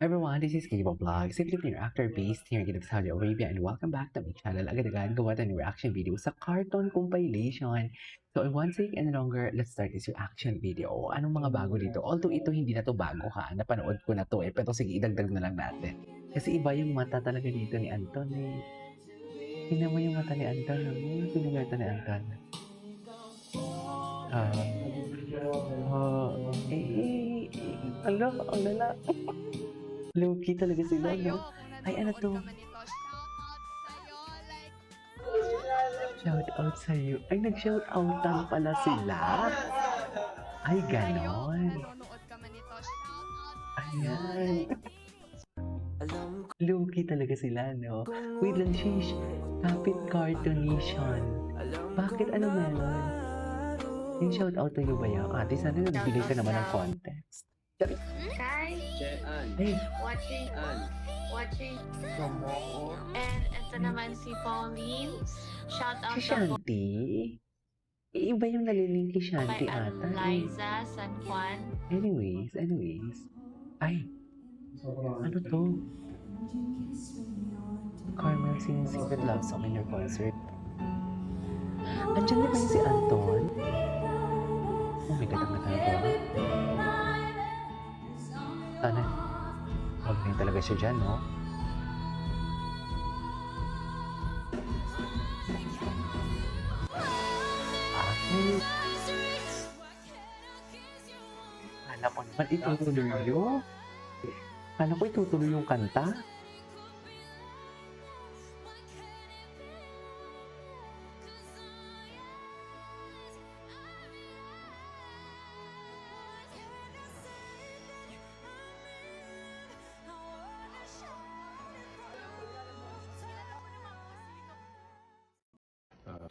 Everyone, this is Kibo Vlog, simply your actor based here in Saudi Arabia, and welcome back to my channel. Agad-agad gawa tayo ng reaction video sa cartoon compilation. So in one sec and longer, let's start this reaction video. Anong mga bago dito? Although ito hindi na to bago ha, napanood ko na to eh, pero sige idagdag na lang natin. Kasi iba yung mata talaga dito ni Anton eh. Tingnan mo yung mata ni Anton. Tingnan mo yung mata ni Anton. Ala, ang lala. Low-key talaga sila, no? Ay, ano to? Shout out sa'yo. Ay, nag-shout outan pala sila. Ay, ganon. Nanonood ka man nito, shout out. Ayan. Low-key talaga sila, no? Wait lang, shish. Kapit cartoonation. Bakit ano meron? Yung shout out tayo ba yan? Ate, sana nagbigay ka naman ng context. Hi, Ay, watching. And ito naman si Pauline. Shout out si to Shanti? Iba yung naliling kay Shanti kay ata. Liza San Juan. Anyways. Ay, ano to? Carmel singing secret love song in your concert. Andiyan na ba yung si Anton? Oh my God, ang natatawa. Sana, huwag na talaga siya dyan, no? Ay, kala ko naman itutuloy yun. Kala ko itutuloy yung kanta.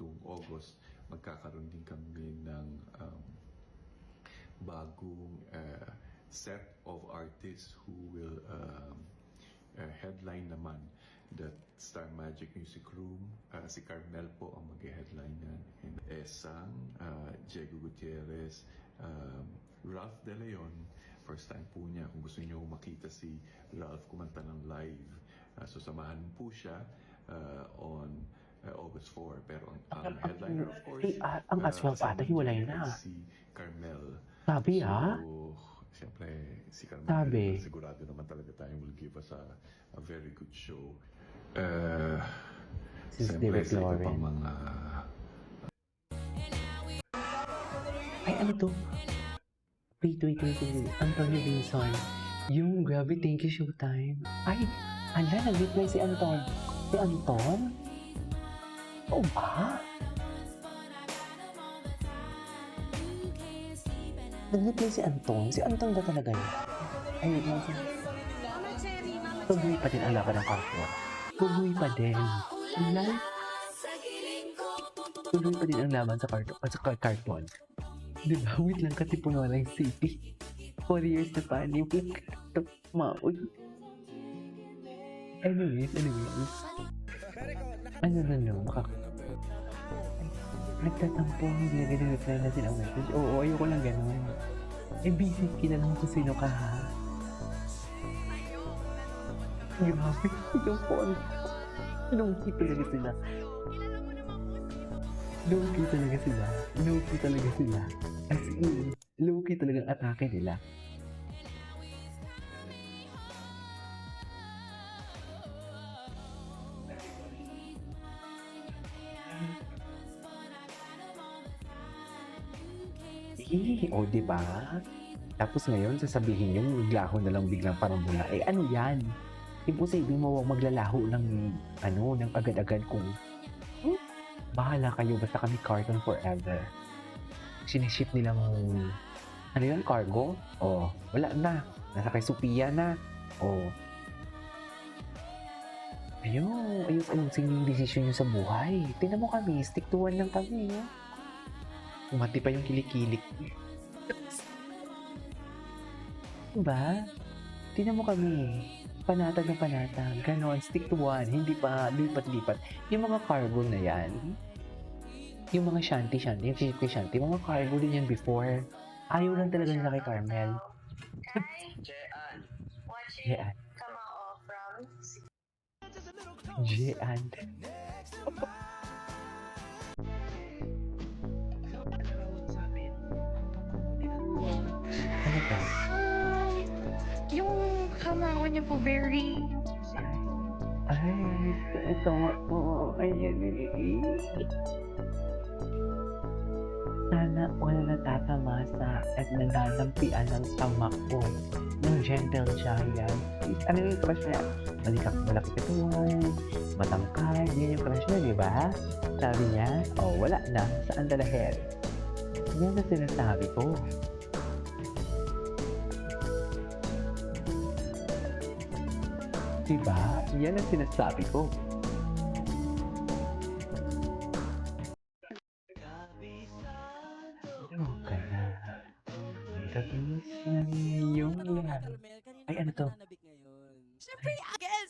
Tuong August, magkakaroon din kami ng bagong set of artists who will headline naman the Star Magic Music Room. Si Carmel po ang mag-headline yan. And Esang, Diego Gutierrez, Ralph De Leon, first time po niya. Kung gusto niyo makita si Ralph kumanta ng live, so samahan po siya on August 4. Pero ang headliner, of course, ang Aswang ata, hiwalay na. si Carmel. Sabi ha? So, siyempre, si Carmel, Sabi. sigurado naman talaga tayo will give us a very good show. Si Siyempre, Derek sa iba Lauren. pang mga Ay, ano to? Wait. Antonio Vinson. Yung grabe, thank you Showtime. Ay, ala, nag-reply si Anton. Si Anton? Oo ba? Nag-reply si Anton? Si Anton ba talaga yun? Ay, wait lang siya. Tuloy pa din ang laban ng cartoon. Tuloy pa din. Ala? Tuloy pa din ang laban sa cartoon. Diba? Wait lang kasi puno lang city. 4 years na pandemic. Maud. Anyways. Ano, nagtatampo, hindi na reply natin ang message. Oo, ayoko lang ganun. Eh, busy lang kung sino ka ha. Grabe, yung phone. Low-key talaga sila. Low-key talaga sila. As in, low-key talagang atake nila. O diba? Tapos ngayon, sasabihin nyo, maglaho na lang biglang parang mula. Eh, ano yan? Imposible mo maglalaho ng, ng agad-agad kung, bahala kayo, basta kami cartoon forever. Siniship nilang, ano yun, cargo? O, wala na. Nasa kay Sophia na. O, ayusin yung decision nyo sa buhay. Tingnan mo kami, stick to one lang kami, no? Umati pa yung kilik-kilik. Diba? Tingnan mo kami. Panatag na panatag. Ganon, stick to one. Hindi pa lipat-lipat. Yung mga cargo na yan, yung mga shanty, yung shanty, mga cargo din yan before. Ayaw lang talaga nila kay Carmel. Hi, watching. Jean. Kamao from Jean. Ano ba? Yung kamao niya po very... Ay, ito nga po. Ayan. Sana wala natatamasa at nalalampian ng tama ko ng gentle giant. Ano yung crush niya? Malaki katawan, matangkad, yun yung crush niya, di ba? Sabi niya, oh, wala na, saan dalahin? Yan ang sinasabi ko. Diba? Yan ang sinasabi ko. Ano ka na? Tapos na yung lahat. Ay, ano to? Siyempre, again,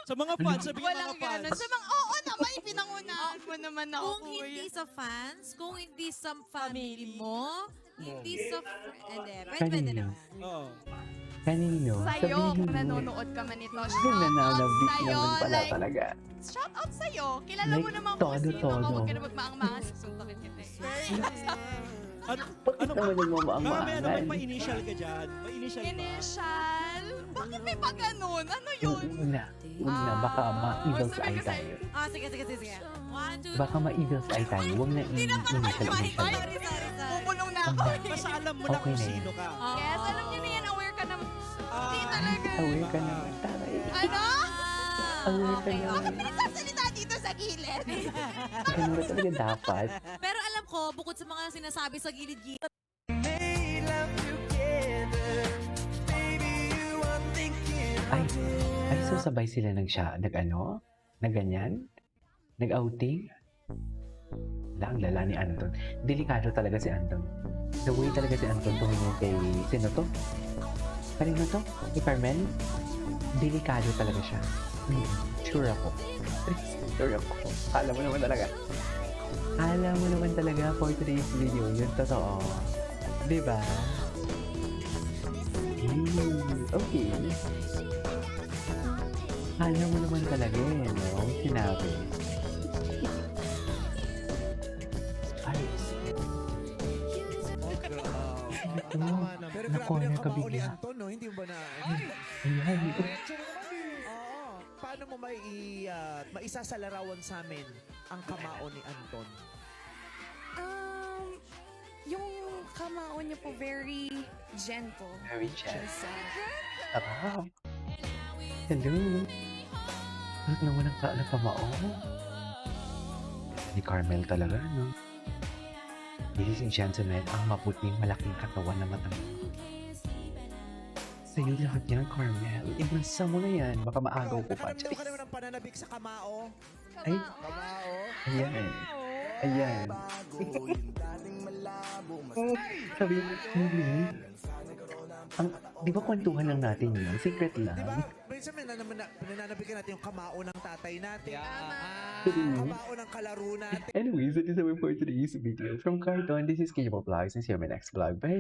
Sa mga fans, sabi ng walang mga fans. ganun. Sa mga, oo naman, pinangunahan mo naman ako, Kung hindi kuya. sa fans, kung hindi sa family mo, hindi sa hindi. Pwede Kanino? naman. Oo. Kanino? Sa'yo, Sabihin kung mo. nanonood ka man ito, Ay, shout out nananabik sa'yo. naman pala Like, talaga. shout out sa'yo. Kilala mo Like, naman kung sino ka. todo. Huwag ka na magmaang-maang. Susuntokin kita eh. Ano, Bakit naman yung Kami, ano, mamaangan? pa-initial ka dyan? Pa-initial ka. Initial? Bakit may pa ganun? Ano yun? Una, baka ma-eagle's eye sabi tayo. Ah, sige. 1, 2, Baka ma-eagle's eye tayo. Huwag na initial. Sorry. Bumulong na ako. Basta alam mo na Okay kung na yun. sino ka. Yes, alam niyo na yan. Aware ka naman. Hindi Ah, talaga. Aware ka naman. Taray. Ano? Aware ka Okay. naman. Nagsasalita dito sa gilid. Ganun ba talaga dapat? Pero alam ko, bukod sa mga sinasabi sa gilid-gilid, Ay, so sabay sila nag-ano? Nag-ganyan? Nag-outing? Ang lala ni Anton. Delikado talaga si Anton. The way talaga si Anton tumingin kay... Sino to? Kanino to? Kay Carmel? Delikado talaga siya. Sure ako. Sure ako. Alam mo naman talaga. Alam mo naman talaga for today's video. Yun totoo. Diba? Okay. Alam mo naman talaga eh, no? Sinabi. Ay, Tama naman. Pero Naku, grabe yung nagkabigla. kamao ni Anton, no? Hindi mo ba na... ayan. Oo. Paano mo maisasalarawan sa amin ang kamao ni Anton? Yung kamao niya po very gentle. Very chance. Sarap. Hello. Bakit naman ang kamao? Ni Carmel talaga, no? Ladies and gentlemen, ang maputing malaking katawan na matang. Sa'yo lahat yan, Carmel. Ibansa mo na yan. Baka maagaw ko pa. Nakaramdam ka naman ng pananabik sa kamao? Ay, Kamao? ayan. Ayan. Sabi mo, hindi. Di ba kwentuhan lang natin yun? Secret lang. Diba? Minsan nananabikan natin yung kamao ng tatay natin. True. Kamao ng kalaro natin. Anyways, that is our for today's video. From Carton, this is K-Pop Vlogs and see you in my next vlog. Bye!